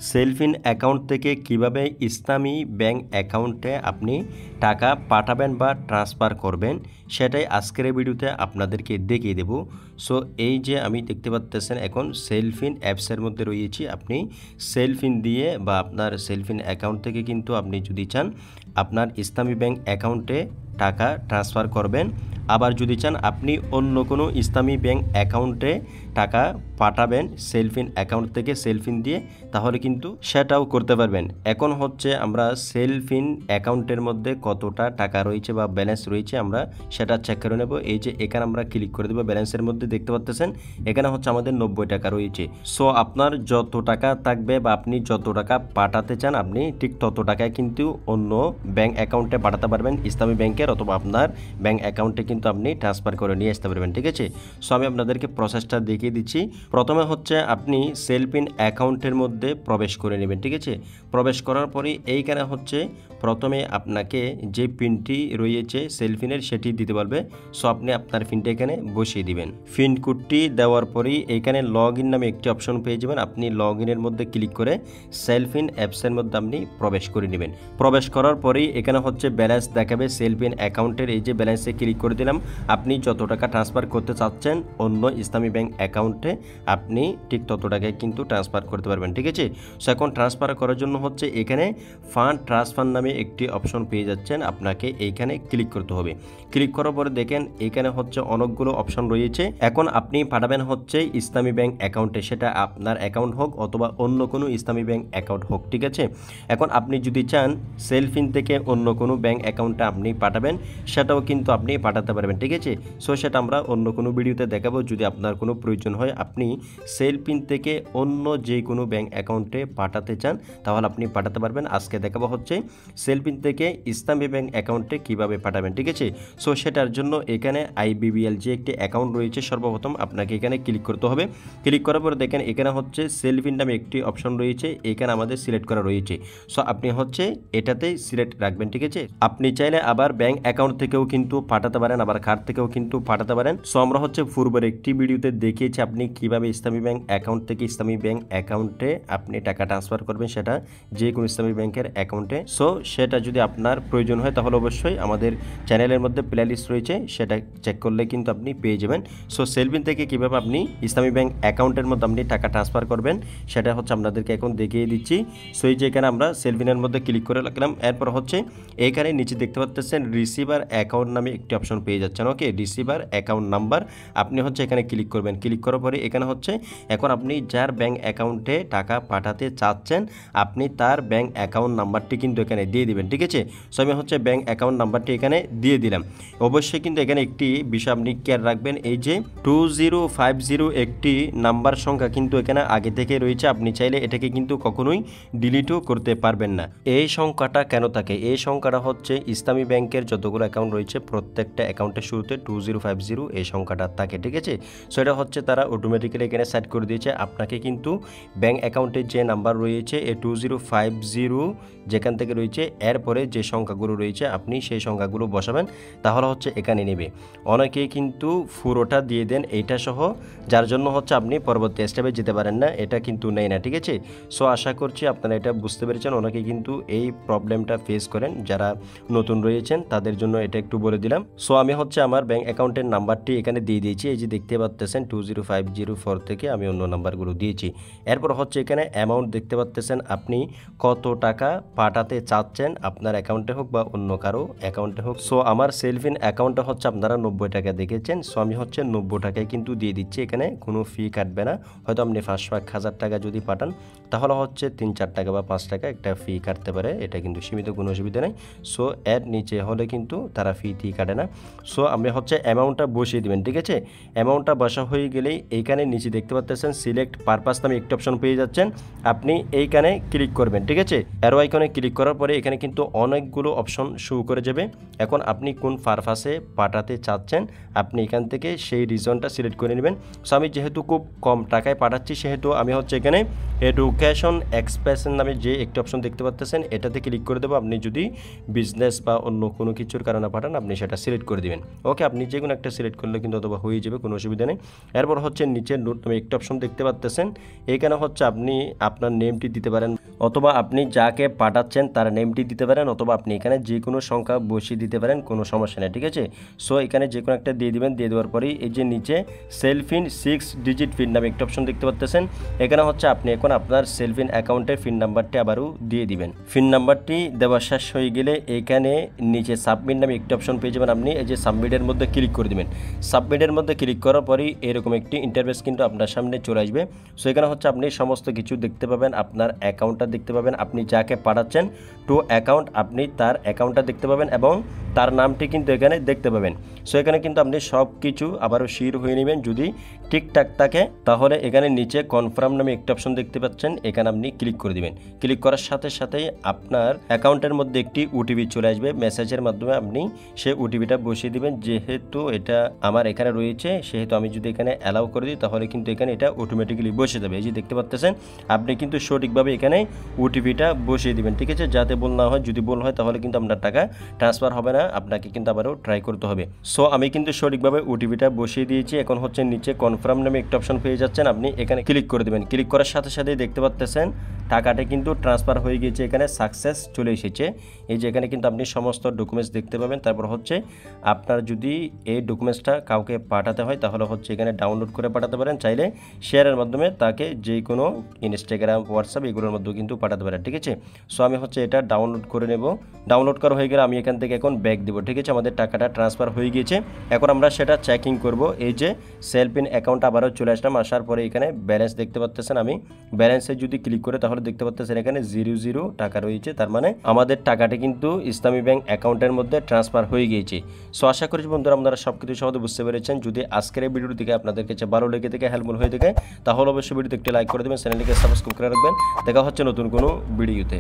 Cellfin account থেকে কিভাবে ইসলামী bank অ্যাকাউন্টে আপনি টাকা পাঠাবেন বা ট্রান্সফার করবেন সেটাই আজকের এই ভিডিওতে আপনাদেরকে দেখিয়ে দেব। সো এই যে আমি দেখতে পাচ্ছেন এখন সেলফিন অ্যাপসের মধ্যে রয়েছি। আপনি সেলফিন দিয়ে বা আপনার সেলফিন অ্যাকাউন্ট থেকে কিন্তু আপনি যদি চান আপনার ইসলামী ব্যাংক অ্যাকাউন্টে টাকা ট্রান্সফার করবেন, আবার যদি চান আপনি অন্য কোনো ইসলামী ব্যাংক অ্যাকাউন্টে টাকা পাঠাবেন সেলফিন অ্যাকাউন্ট থেকে সেলফিন দিয়ে, তাহলে কিন্তু সেটাও করতে পারবেন। এখন হচ্ছে আমরা সেলফিন অ্যাকাউন্টের মধ্যে কতটা টাকা রয়েছে বা ব্যালেন্স রয়েছে আমরা সেটা চেক করে নেব। এই যে এখানে আমরা ক্লিক করে দেবো, ব্যালেন্সের মধ্যে দেখতে পাচ্ছেন এখানে হচ্ছে আমাদের 90 টাকা রয়েছে। সো আপনার যত টাকা থাকবে বা আপনি যত টাকা পাঠাতে চান আপনি ঠিক তত টাকায় কিন্তু অন্য ব্যাংক অ্যাকাউন্টে পাঠাতে পারবেন ইসলামী ব্যাংকের, অথবা আপনার ব্যাংক অ্যাকাউন্টে কিন্তু আপনি ট্রান্সফার করে নিয়ে আসতে পারবেন। ঠিক আছে, সো আমি আপনাদেরকে প্রসেসটা দেখিয়ে দিচ্ছি। প্রথমে হচ্ছে আপনি সেলফিন অ্যাকাউন্টের মধ্যে প্রবেশ করে নেবেন। ঠিক আছে, প্রবেশ করার পরে এইখানে হচ্ছে প্রথমে আপনাকে যে পিনটি রয়েছে সেলফিনের সেটি দিতে পারবে। সো আপনি আপনার পিনটা এখানে বসিয়ে দিবেন। পিন কোডটি দেওয়ার পরেই এইখানে লগ ইন নামে একটি অপশন পেয়ে যাবেন। আপনি লগ ইনের মধ্যে ক্লিক করে সেলফিন অ্যাপসের মধ্যে আপনি প্রবেশ করে নেবেন। প্রবেশ করার পরেই এখানে হচ্ছে ব্যালেন্স দেখাবে সেলফিন অ্যাকাউন্টের। এই যে ব্যালেন্সে ক্লিক করে দিলাম, আপনি যত টাকা ট্রান্সফার করতে চাচ্ছেন অন্য ইসলামী ব্যাংক অ্যাকাউন্টে আপনি ঠিক তত টাকায় কিন্তু ট্রান্সফার করতে পারবেন। ঠিক আছে, সো এখন ট্রান্সফার করার জন্য হচ্ছে এখানে ফান্ড ট্রান্সফার নামে একটি অপশন পেয়ে যাচ্ছেন, আপনাকে এইখানে ক্লিক করতে হবে। ক্লিক করার পরে দেখেন এখানে হচ্ছে অনেকগুলো অপশন রয়েছে। এখন আপনি পাঠাবেন হচ্ছে ইসলামী ব্যাংক অ্যাকাউন্টে, সেটা আপনার অ্যাকাউন্ট হোক অথবা অন্য কোনো ইসলামী ব্যাংক অ্যাকাউন্ট হোক। ঠিক আছে, এখন আপনি যদি চান সেলফিন থেকে অন্য কোনো ব্যাংক অ্যাকাউন্টে আপনি পাঠাবেন সেটাও কিন্তু আপনি পাঠাতে পারবেন। ঠিক আছে, সো সেটা আমরা অন্য কোনো ভিডিওতে দেখাবো। যদি আপনার কোনো প্রয়োজন হয় আপনি সেলফিন থেকে অন্য যে কোনো ব্যাংক অ্যাকাউন্টে পাঠাতে চান তাহলে আপনি পাঠাতে পারবেন। আজকে দেখাবো হচ্ছে সেলফিন থেকে ইসলামী ব্যাংক অ্যাকাউন্টে কিভাবে পাঠাবেন। ঠিক আছে, সো সেটার জন্য এখানে আইবিবিএল যে একটি অ্যাকাউন্ট রয়েছে সর্বপ্রথম আপনাকে এখানে ক্লিক করতে হবে। ক্লিক করার পরে দেখেন এখানে হচ্ছে সেলফিন নামে একটি অপশন রয়েছে, এখানে আমাদের সিলেক্ট করা রয়েছে। সো আপনি হচ্ছে এটাতে সিলেক্ট রাখবেন। ঠিক আছে, আপনি চাইলে আবার ব্যাংক অ্যাকাউন্ট থেকেও কিন্তু পাঠাতে পারেন, আবার কার্ড থেকেও কিন্তু পাঠাতে পারেন। সো আমরা হচ্ছে পূর্বের একটি ভিডিওতে দেখিয়েছি আপনি কিভাবে ইসলামী ব্যাংক অ্যাকাউন্ট থেকে ইসলামী ব্যাংক অ্যাকাউন্টে আপনি টাকা ট্রান্সফার করবেন, সেটা যে কোনো ইসলামী ব্যাংকের অ্যাকাউন্টে। সো সেটা যদি আপনার প্রয়োজন হয় তাহলে অবশ্যই আমাদের চ্যানেলের মধ্যে প্লে লিস্ট রয়েছে, সেটা চেক করলে কিন্তু আপনি পেয়ে যাবেন। সো সেলফিন থেকে কিভাবে আপনি ইসলামী ব্যাংক অ্যাকাউন্টের মধ্যে আপনি টাকা ট্রান্সফার করবেন সেটা হচ্ছে আপনাদেরকে এখন দেখিয়ে দিচ্ছি। সো এই যে এখানে আমরা সেলফিনের মধ্যে ক্লিক করে রাখলাম। এরপর হচ্ছে এইখানে নিচে দেখতে পাচ্ছেন রিসিভার অ্যাকাউন্ট নামে একটি অপশন পেয়ে যাচ্ছেন। ওকে, রিসিভার অ্যাকাউন্ট নাম্বার আপনি হচ্ছে এখানে ক্লিক করবেন। ক্লিক করার পরে এখানে হচ্ছে এখন আপনি যার ব্যাংক অ্যাকাউন্টে টাকা পাঠাতে চাচ্ছেন আপনি তার ব্যাংক অ্যাকাউন্ট নাম্বারটি কিন্তু এখানে দিয়ে দিবেন। ঠিক আছে, সো আমি হচ্ছে ব্যাংক অ্যাকাউন্ট নাম্বারটি এখানে দিয়ে দিলাম। অবশ্যই কিন্তু এখানে একটি বিষয় আপনি কেয়ার রাখবেন, এই যে 2050 একটি নাম্বার সংখ্যা কিন্তু এখানে আগে থেকে রয়েছে, আপনি চাইলে এটাকে কিন্তু কখনোই ডিলিটও করতে পারবেন না। এই সংখ্যাটা কেন থাকে? এই সংখ্যাটা হচ্ছে ইসলামী ব্যাংকের যতগুলো অ্যাকাউন্ট রয়েছে প্রত্যেকটা অ্যাকাউন্টের শুরুতে 2050 এই সংখ্যাটা থাকে। ঠিক আছে, সো এটা হচ্ছে তারা অটোমেটিক্যালি এখানে সেট করে দিয়েছে। আপনাকে কিন্তু ব্যাংক অ্যাকাউন্টের যে নাম্বার রয়েছে এই 2050 যেখান থেকে রয়েছে এরপরে যে সংখ্যাগুলো রয়েছে আপনি সেই সংখ্যাগুলো বসাবেন, তাহলে হচ্ছে এখানে নেবে। অনেকেই কিন্তু পুরোটা দিয়ে দেন এইটা সহ, যার জন্য হচ্ছে আপনি পরবর্তী স্টেপে যেতে পারেন না, এটা কিন্তু নেই না। ঠিক আছে, সো আশা করছি আপনারা এটা বুঝতে পেরেছেন। অনেকে কিন্তু এই প্রবলেমটা ফেস করেন, যারা নতুন রয়েছেন তাদের জন্য এটা একটু বলে দিলাম। সো আমি হচ্ছে আমার ব্যাংক অ্যাকাউন্টের নাম্বারটি এখানে দিয়ে দিয়েছি, এই যে দেখতে পাচ্ছেন 2050 থেকে আমি অন্য নাম্বারগুলো দিয়েছি। এরপর হচ্ছে এখানে অ্যামাউন্ট দেখতে পাচ্ছেন আপনি কত টাকা পাঠাতে চাচ্ছেন, আপনার অ্যাকাউন্টে হোক বা অন্য কারো অ্যাকাউন্টে হোক। সো আমার সেলফিন অ্যাকাউন্টে হচ্ছে আপনারা 90 টাকা দেখেছেন, সো আমি হচ্ছে 90 টাকায় কিন্তু দিয়ে দিচ্ছি, এখানে কোনো ফি কাটবে না। হয়তো আপনি 500-1000 টাকা যদি পাঠান তাহলে হচ্ছে 3-4 টাকা বা 5 টাকা একটা ফি কাটতে পারে, এটা কিন্তু সীমিত, কোনো অসুবিধা নেই। সো এর নিচে হলে কিন্তু তারা ফি কাটে না। সো আপনি হচ্ছে অ্যামাউন্টটা বসিয়ে দেবেন। ঠিক আছে, অ্যামাউন্টটা বসা হয়ে গেলেই এইখানে নিচে দেখতে পাচ্ছেন সিলেক্ট পারপাস নামে একটি অপশন পেয়ে যাচ্ছেন, আপনি এইখানে ক্লিক করবেন। ঠিক আছে, অ্যারো আইকনে অপশনে ক্লিক করার পরে এখানে কিন্তু অনেকগুলো অপশন শো করে যাবে। এখন আপনি কোন পারপাসে পাঠাতে চাচ্ছেন আপনি এখান থেকে সেই রিজনটা সিলেক্ট করে নেবেন। সো আমি যেহেতু খুব কম টাকায় পাঠাচ্ছি সেহেতু আমি হচ্ছে এখানে এডুকেশন এক্সপ্রেশন নামে যে একটি অপশন দেখতে পাচ্ছেন এটাতে ক্লিক করে দেবো। আপনি যদি বিজনেস বা অন্য কোনো কিছুর কারণে পাঠান আপনি সেটা সিলেক্ট করে দেবেন। ওকে, আপনি যে কোনো একটা সিলেক্ট করলে কিন্তু অথবা হয়ে যাবে, কোনো অসুবিধা নেই। এরপর হচ্ছে নিচে নোট নামে একটি অপশন দেখতে পাচ্ছেন, এখানে হচ্ছে আপনি আপনার নেমটি দিতে পারেন অথবা আপনি যাকে পাঠাচ্ছেন তার নেমটি দিতে পারেন অথবা আপনি এখানে যে কোনো সংখ্যা বসিয়ে দিতে পারেন, কোনো সমস্যা নেই, ঠিক আছে। সো এখানে যে কোনো একটা দিয়ে দিবেন। দিয়ে দেওয়ার পরেই এই যে নিচে সেলফ ইন 6 ডিজিট পিন নামে একটা অপশন দেখতে পাচ্ছেন, এখানে হচ্ছে আপনি এখন আপনার সেলফ ইন অ্যাকাউন্টের পিন নাম্বারটি আবারও দিয়ে দিবেন। পিন নাম্বারটি দেওয়া শেষ হয়ে গেলে এখানে নিচে সাবমিট নামে একটি অপশন পেয়ে যাবেন। আপনি এই যে সাবমিটের মধ্যে ক্লিক করে দিবেন। সাবমিটের মধ্যে ক্লিক করার পরেই এরকম একটি ইন্টারফেস কিন্তু আপনার সামনে চলে আসবে। সো এখানে হচ্ছে আপনি সমস্ত কিছু দেখতে পাবেন, আপনার অ্যাকাউন্টটা দেখতে পাবেন, আপনি যাকে পাঠাচ্ছেন টু অ্যাকাউন্ট আপনি তার অ্যাকাউন্টটা দেখতে পাবেন এবং তার নামটি কিন্তু এখানে দেখতে পাবেন। সো এখানে কিন্তু আপনি সব কিছু আবারও শিওর হয়ে নেবেন। যদি ঠিকঠাক থাকে তাহলে এখানে নিচে কনফার্ম নামে একটা অপশন দেখতে পাচ্ছেন, এখানে আপনি ক্লিক করে দিবেন। ক্লিক করার সাথে সাথেই আপনার অ্যাকাউন্টের মধ্যে একটি ওটিপি চলে আসবে, মেসেজের মাধ্যমে আপনি সেই ওটিপিটা বসিয়ে দিবেন। যেহেতু এটা আমার এখানে রয়েছে সেহেতু আমি যদি এখানে অ্যালাউ করে দিই তাহলে কিন্তু এখানে এটা অটোমেটিক্যালি বসে যাবে। এই যে দেখতে পাচ্ছেন আপনি কিন্তু সঠিকভাবে এখানে ওটিপিটা বসিয়ে দিবেন, ঠিক আছে, যাতে ভুল না হয়। যদি ভুল হয় তাহলে কিন্তু আপনার টাকা ট্রান্সফার হবে না, আপনাকে কিন্তু আবারও ট্রাই করতে হবে। সো আমি কিন্তু সঠিকভাবে ওটিপিটা বসিয়ে দিয়েছি। এখন হচ্ছে নিচে কনফার্ম নামে একটা অপশন পেয়ে যাচ্ছেন, আপনি এখানে ক্লিক করে দেবেন। ক্লিক করার সাথে সাথেই দেখতে পাচ্ছেন টাকাটা কিন্তু ট্রান্সফার হয়ে গিয়েছে, এখানে সাকসেস চলে এসেছে। এই যে এখানে কিন্তু আপনি সমস্ত ডকুমেন্টস দেখতে পাবেন। তারপর হচ্ছে আপনার যদি এই ডকুমেন্টসটা কাউকে পাঠাতে হয় তাহলে হচ্ছে এখানে ডাউনলোড করে পাঠাতে পারেন, চাইলে শেয়ারের মাধ্যমে তাকে যে কোনো ইনস্টাগ্রাম হোয়াটসঅ্যাপ এগুলোর মধ্যেও কিন্তু পাঠাতে পারেন, ঠিক আছে। সো আমি হচ্ছে এটা ডাউনলোড করে নেব। ডাউনলোড করা হয়ে গেলে আমি এখান থেকে এখন ব্যাক দেবো, ঠিক আছে। আমাদের টাকাটা ট্রান্সফার হয়ে গিয়েছে, এখন আমরা সেটা চেকিং করব। এই যে সেলফ ইন অ্যাকাউন্ট আবারও চলে আসলাম, আসার পরে এখানে ব্যালেন্স দেখতে পাচ্ছেন। আমি ব্যালেন্সে যদি ক্লিক করে তাহলে দেখতে পাচ্ছেন এখানে 00 টাকা রয়েছে, তার মানে আমাদের টাকাটা কিন্তু ইসলামী ব্যাংক অ্যাকাউন্টের মধ্যে ট্রান্সফার হয়ে গিয়েছে। সো আশা করি বন্ধুরা আপনারা সব কিছু সহজে বুঝতে পেরেছেন। যদি আজকের এই ভিডিওটি থেকে আপনাদের কাছে ভালো লেগে থেকে হেল্পফুল হয়ে থাকে তাহলে অবশ্যই ভিডিওতে একটি লাইক করে দেবেন, চ্যানেলটিকে সাবস্ক্রাইব করে রাখবেন। দেখা হচ্ছে নতুন কোনো ভিডিওতে।